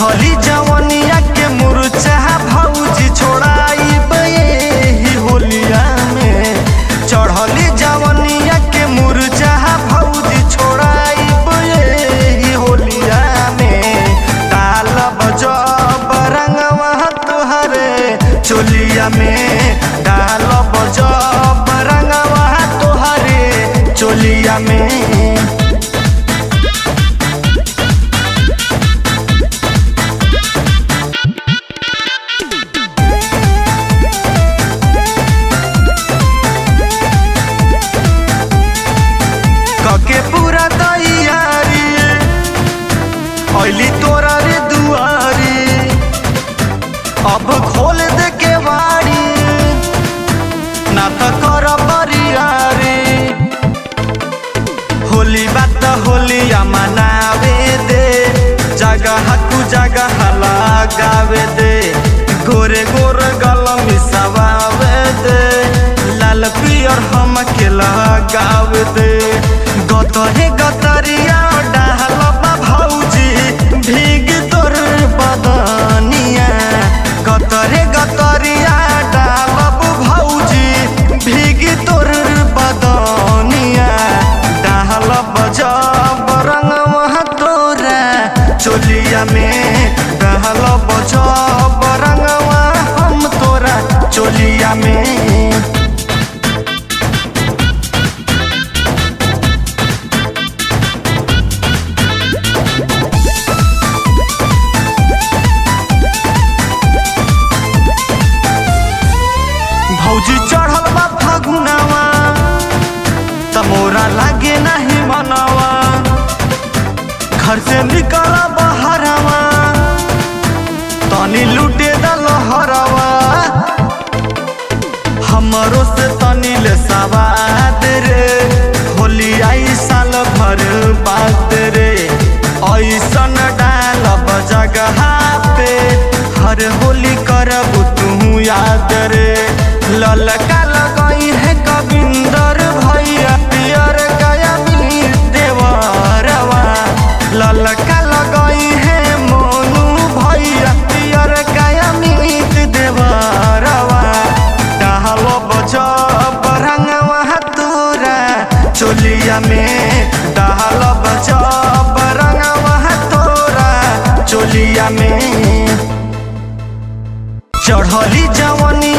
चढ़ली जवनिया के मुरचा भौजी छोड़ाइब ही होलिया में। चढ़ली जवनिया के मुरचा भौजी छोड़ाइब ही होलिया में। डालब जब रंगवा तोहरे चोलिया में, डालब जब रंगवा तोहरे चोलिया में। के पूरा तैयारी अली तोरा रे दुआरी, अब खोल दे के बाड़ी ना तो कर बरियारी। होली बात होलिया मनावे दे, जगह कु जगह लगावे दे। गोरे गोर गल मिसावे दे, लाल पियर हम के लगावे दे। गतरे गतरिया डालब भौजी भीग तोर बदनिया। गतरे गतरिया डालब भौजी भीग तोर बदनिया। डालब जब रंगवा तोरा चोलिया में, डालब जब रंगवा हम तोरा चोलिया में। भौजी चढ़ल बा फगुनावा तमोरा लागे नहीं मनवा। घर से निकल बहरवा तनी लूटे दलहरवा। हमरो से तनी ले सवाद रे, होली आई साल भर बाद रे। ऐसन डालब जगह पे हर होली करब तू याद रे। ललका लगई है कविंदर भैया, पियर गया मीर देवरवा। ललका लगई है मोनू भैया, पियर गया मीर देवरवा। डालब जब रंगवा तोरा चोलिया में, डालब जब रंगवा तोरा चोलिया में। चढ़ली जवनी